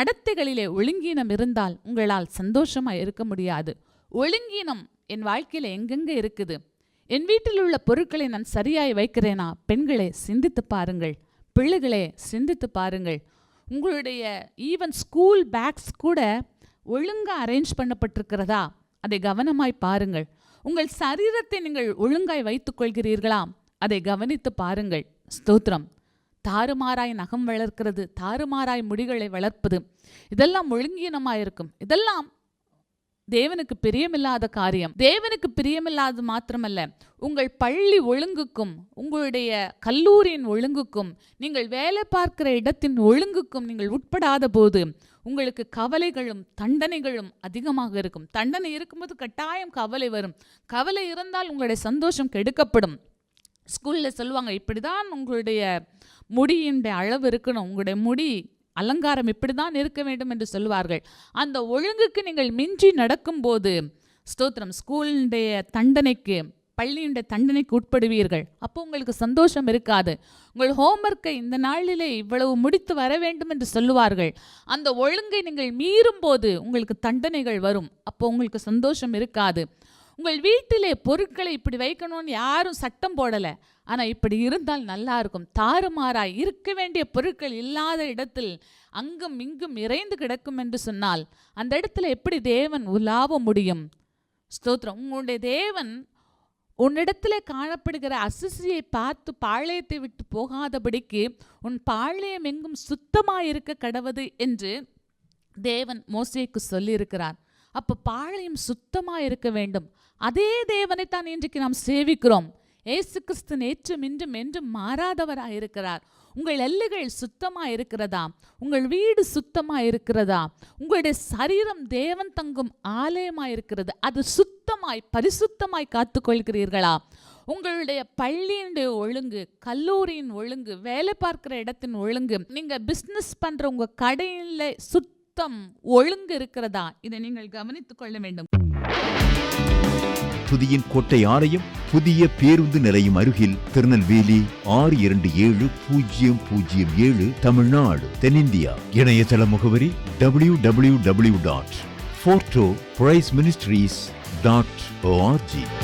நடத்தைகளிலே ஒழுங்கீனம் இருந்தால் உங்களால் சந்தோஷமா இருக்க முடியாது. ஒழுங்கீனம் என் வாழ்க்கையில எங்கெங்க இருக்குது? என் வீட்டில் உள்ள பொருட்களை நான் சரியாய் வைக்கிறேனா? பெண்களே சிந்தித்து பாருங்கள், பிள்ளைகளே சிந்தித்து பாருங்கள். உங்களுடைய ஈவன் ஸ்கூல் பேக்ஸ் கூட ஒழுங்கா அரேஞ்ச் பண்ணப்பட்டிருக்கிறதா? அதை கவனமாய் பாருங்கள். உங்கள் சரீரத்தை நீங்கள் ஒழுங்காய் வைத்துக் கொள்கிறீர்களா? அதை கவனித்து பாருங்கள். ஸ்தோத்திரம். தாறுமாறாய் நகம் வளர்க்கிறது, தாறுமாறாய் முடிகளை வளர்ப்பது, இதெல்லாம் ஒழுங்கீனமாயிருக்கும். இதெல்லாம் தேவனுக்கு பிரியமில்லாத காரியம். தேவனுக்கு பிரியமில்லாது மாத்திரமல்ல, உங்கள் பள்ளி ஒழுங்குக்கும், உங்களுடைய கல்லூரியின் ஒழுங்குக்கும், நீங்கள் வேலை பார்க்கிற இடத்தின் ஒழுங்குக்கும் நீங்கள் உட்படாத போது உங்களுக்கு கவலைகளும் தண்டனைகளும் அதிகமாக இருக்கும். தண்டனை இருக்கும்போது கட்டாயம் கவலை வரும். கவலை இருந்தால் உங்களுடைய சந்தோஷம் கெடுக்கப்படும். ஸ்கூலில் சொல்லுவாங்க, இப்படிதான் உங்களுடைய முடியினுடைய அளவு இருக்கணும், உங்களுடைய முடி அலங்காரம் இப்படிதான் இருக்க வேண்டும் என்று சொல்லுவார்கள். அந்த ஒழுங்குக்கு நீங்கள் மிஞ்சி நடக்கும்போது, ஸ்தோத்திரம், ஸ்கூலுடைய தண்டனைக்கு, பள்ளியுடைய தண்டனைக்கு உட்படுவீர்கள். அப்போ உங்களுக்கு சந்தோஷம் இருக்காது. உங்கள் ஹோம்ஒர்க்கை இந்த நாளிலே இவ்வளவு முடித்து வர வேண்டும் என்று சொல்லுவார்கள். அந்த ஒழுங்கை நீங்கள் மீறும் போது உங்களுக்கு தண்டனைகள் வரும். அப்போ உங்களுக்கு சந்தோஷம் இருக்காது. உங்கள் வீட்டிலே பொருட்களை இப்படி வைக்கணும்னு யாரும் சட்டம் போடலை, ஆனால் இப்படி இருந்தால் நல்லா இருக்கும். தாறுமாறாய் இருக்க வேண்டிய பொருட்கள் இல்லாத இடத்தில் அங்கும் இங்கும் இறைந்து கிடக்கும் என்று சொன்னால் அந்த இடத்துல எப்படி தேவன் உலாவ முடியும்? ஸ்தோத்திரம். உங்களுடைய தேவன் உன்னிடத்துல காணப்படுகிற அசுசியை பார்த்து பாளையத்தை விட்டு போகாதபடிக்கு உன் பாளையம் எங்கும் சுத்தமாயிருக்க கடவது என்று தேவன் மோசேக்கு சொல்லியிருக்கிறார். அப்போ பாளையம் சுத்தமாக இருக்க வேண்டும். அதே தேவனை தான் இன்றைக்கு நாம் சேவிக்கிறோம். இயேசு கிறிஸ்து நேற்றும் இன்றும் என்றும் மாறாதவராக இருக்கிறார். உங்கள் எல்லைகள் சுத்தமாக இருக்கிறதா? உங்கள் வீடு சுத்தமாக இருக்கிறதா? உங்களுடைய சரீரம் தேவன் தங்கும் ஆலயமாக இருக்கிறது, அது சுத்தமாய் பரிசுத்தமாய் காத்துக்கொள்கிறீர்களா? உங்களுடைய பள்ளியினுடைய ஒழுங்கு, கல்லூரியின் ஒழுங்கு, வேலை பார்க்கிற இடத்தின் ஒழுங்கு, நீங்க பிஸ்னஸ் பண்ற உங்க கடையில் சுத்தம் ஒழுங்கு இருக்கிறதா? இதை நீங்கள் கவனித்துக் கொள்ள வேண்டும். புதியின் கோட்டை ஆலயம் புதிய பேருந்து நிலையம் அருகில், திருநெல்வேலி 620007 தமிழ்நாடு, தென்னிந்தியா. இணையதள முகவரி www.fortopriceministries.org.